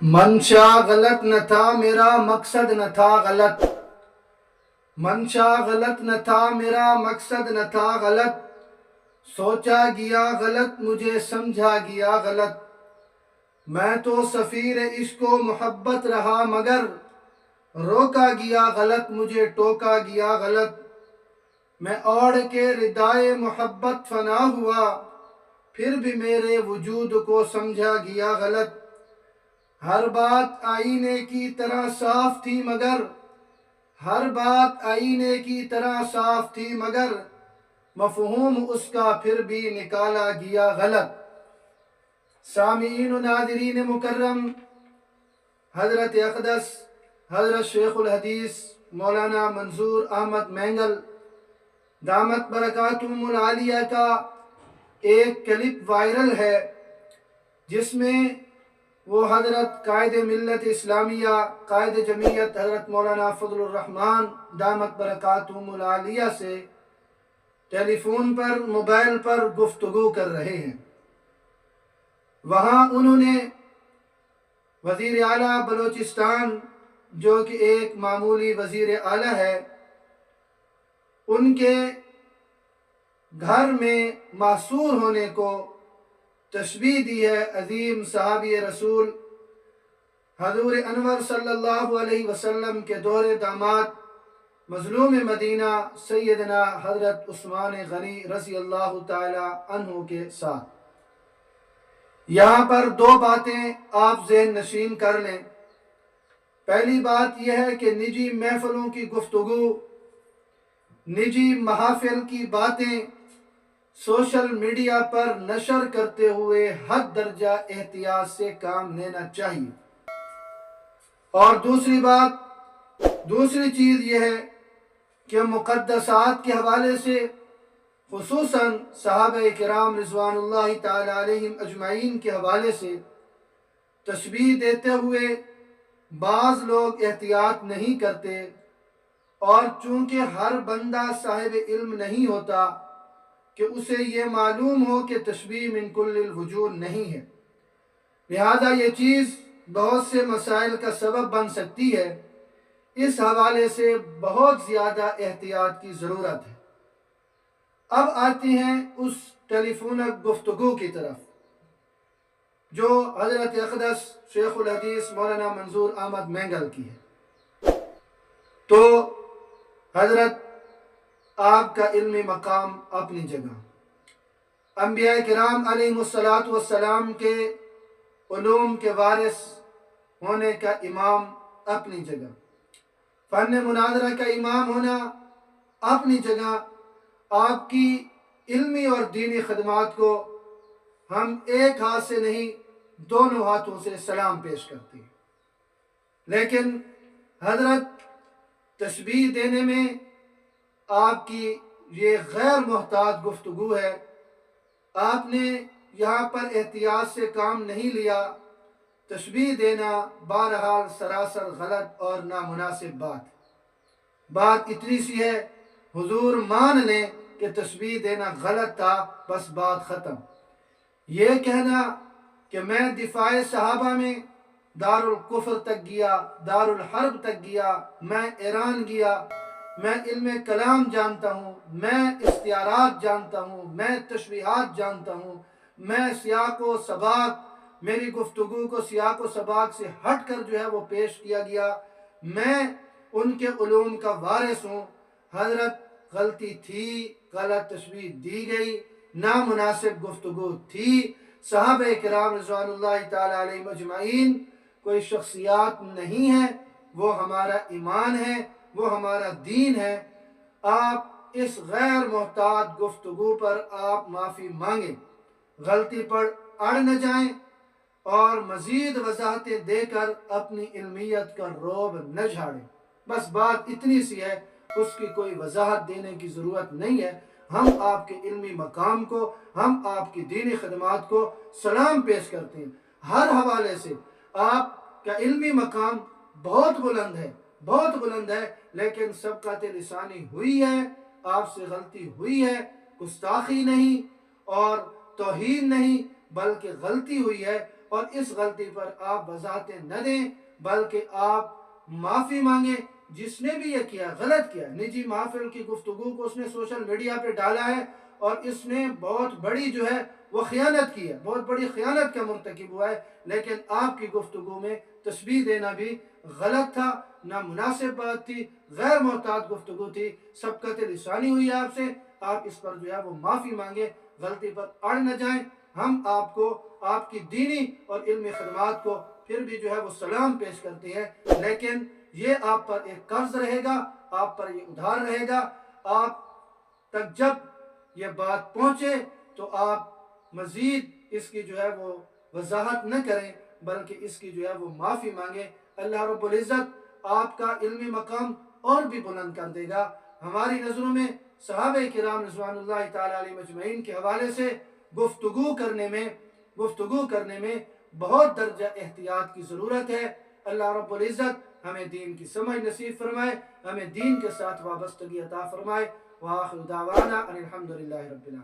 منشا غلط نہ تھا میرا مقصد نہ تھا غلط، منشا غلط نہ تھا میرا مقصد نہ تھا غلط، سوچا گیا غلط مجھے سمجھا گیا غلط، میں تو سفیر عشق و محبت رہا مگر روکا گیا غلط مجھے ٹوکا گیا غلط، میں اوڑھ کے ردائے محبت فنا ہوا پھر بھی میرے وجود کو سمجھا گیا غلط، ہر بات آئینے کی طرح صاف تھی مگر ہر بات آئینے کی طرح صاف تھی مگر مفہوم اس کا پھر بھی نکالا گیا غلط۔ سامعین و ناظرین مکرم، حضرت اقدس حضرت شیخ الحدیث مولانا منظور احمد مینگل دامت برکاتہم العالیہ کا ایک کلپ وائرل ہے جس میں وہ حضرت قائد ملت اسلامیہ قائد جمعیت حضرت مولانا فضل الرحمن دامت برکاتہم العالیہ سے ٹیلی فون پر موبائل پر گفتگو کر رہے ہیں۔ وہاں انہوں نے وزیر اعلیٰ بلوچستان جو کہ ایک معمولی وزیر اعلیٰ ہے، ان کے گھر میں محصور ہونے کو تشبیہ دی ہے عظیم صحابی رسول حضور انور صلی اللہ علیہ وسلم کے دور داماد مظلوم مدینہ سیدنا حضرت عثمان غنی رضی اللہ تعالی عنہ کے ساتھ۔ یہاں پر دو باتیں آپ ذہن نشین کر لیں۔ پہلی بات یہ ہے کہ نجی محفلوں کی گفتگو، نجی محافل کی باتیں سوشل میڈیا پر نشر کرتے ہوئے حد درجہ احتیاط سے کام لینا چاہیے۔ اور دوسری چیز یہ ہے کہ مقدسات کے حوالے سے خصوصاً صحابہ کرام رضوان اللہ تعالی علیہم اجمعین کے حوالے سے تشبیہ دیتے ہوئے بعض لوگ احتیاط نہیں کرتے، اور چونکہ ہر بندہ صاحب علم نہیں ہوتا کہ اسے یہ معلوم ہو کہ تشبیہ من کل الوجوہ نہیں ہے، لہذا یہ چیز بہت سے مسائل کا سبب بن سکتی ہے۔ اس حوالے سے بہت زیادہ احتیاط کی ضرورت ہے۔ اب آتے ہیں اس ٹیلی فونک گفتگو کی طرف جو حضرت اقدس شیخ الحدیث مولانا منظور احمد مینگل کی ہے۔ تو حضرت آپ کا علمی مقام اپنی جگہ، انبیاء کرام علیہ السلام کے علوم کے وارث ہونے کا امام اپنی جگہ، فن مناظرہ کا امام ہونا اپنی جگہ، آپ کی علمی اور دینی خدمات کو ہم ایک ہاتھ سے نہیں دونوں ہاتھوں سے سلام پیش کرتے ہیں، لیکن حضرت تشبیہ دینے میں آپ کی یہ غیر محتاط گفتگو ہے۔ آپ نے یہاں پر احتیاط سے کام نہیں لیا۔ تشبیہ دینا بہرحال سراسر غلط اور نامناسب بات اتنی سی ہے، حضور مان لیں کہ تشبیہ دینا غلط تھا، بس بات ختم۔ یہ کہنا کہ میں دفاع صحابہ میں دار الکفر تک گیا، دار الحرب تک گیا، میں ایران گیا، میں علم کلام جانتا ہوں، میں استعارات جانتا ہوں، میں تشبیہات جانتا ہوں، میں سیاق و سباق، میری گفتگو کو سیاق و سباق سے ہٹ کر جو ہے وہ پیش کیا گیا، میں ان کے علوم کا وارث ہوں۔ حضرت غلطی تھی، غلط تشبیہ دی گئی، نامناسب گفتگو تھی۔ صحابہ کرام رضوان اللہ تعالی علیہ اجمعین کوئی شخصیات نہیں ہیں، وہ ہمارا ایمان ہے، وہ ہمارا دین ہے۔ آپ اس غیر محتاط گفتگو پر آپ معافی مانگیں، غلطی پر اڑ نہ جائیں، اور مزید وضاحتیں دے کر اپنی علمیت کا روب نہ جھاڑیں۔ بس بات اتنی سی ہے، اس کی کوئی وضاحت دینے کی ضرورت نہیں ہے۔ ہم آپ کے علمی مقام کو، ہم آپ کی دینی خدمات کو سلام پیش کرتے ہیں۔ ہر حوالے سے آپ کا علمی مقام بہت بلند ہے، بہت بلند ہے، لیکن سبقت لسانی ہوئی ہے، آپ سے غلطی ہوئی ہے، گستاخی نہیں اور توہین نہیں، بلکہ غلطی ہوئی ہے۔ اور اس غلطی پر آپ وضاحتیں نہ دیں، بلکہ آپ معافی مانگیں۔ جس نے بھی یہ کیا، غلط کیا، نجی محفل کی گفتگو کو اس نے سوشل میڈیا پہ ڈالا ہے اور اس نے بہت بڑی جو ہے وہ خیانت کی ہے، بہت بڑی خیانت کا مرتکب ہوا ہے، لیکن آپ کی گفتگو میں تسبیح دینا بھی غلط تھا، نامناسب بات تھی، غیر محتاط گفتگو تھی، سبقت لسانی ہوئی آپ سے، آپ اس پر جو ہے وہ معافی مانگیں، غلطی پر اڑ نہ جائیں۔ ہم آپ کو آپ کی دینی اور علمی خدمات کو پھر بھی جو ہے وہ سلام پیش کرتے ہیں، لیکن یہ آپ پر ایک قرض رہے گا، آپ پر یہ ادھار رہے گا۔ آپ تک جب یہ بات پہنچے تو آپ مزید اس کی جو ہے وہ وضاحت نہ کریں، بلکہ اس کی جو ہے وہ معافی مانگیں۔ اللہ رب العزت آپ کا علمی مقام اور بھی بلند کر دے گا۔ ہماری نظروں میں صحابہ کرام رضوان اللہ تعالیٰ علیہ مجمعین کے حوالے سے گفتگو کرنے میں بہت درجہ احتیاط کی ضرورت ہے۔ اللہ رب العزت ہمیں دین کی سمجھ نصیب فرمائے، ہمیں دین کے ساتھ وابستگی عطا فرمائے۔ وآخر دعوانا ان الحمدللہ رب العالمین۔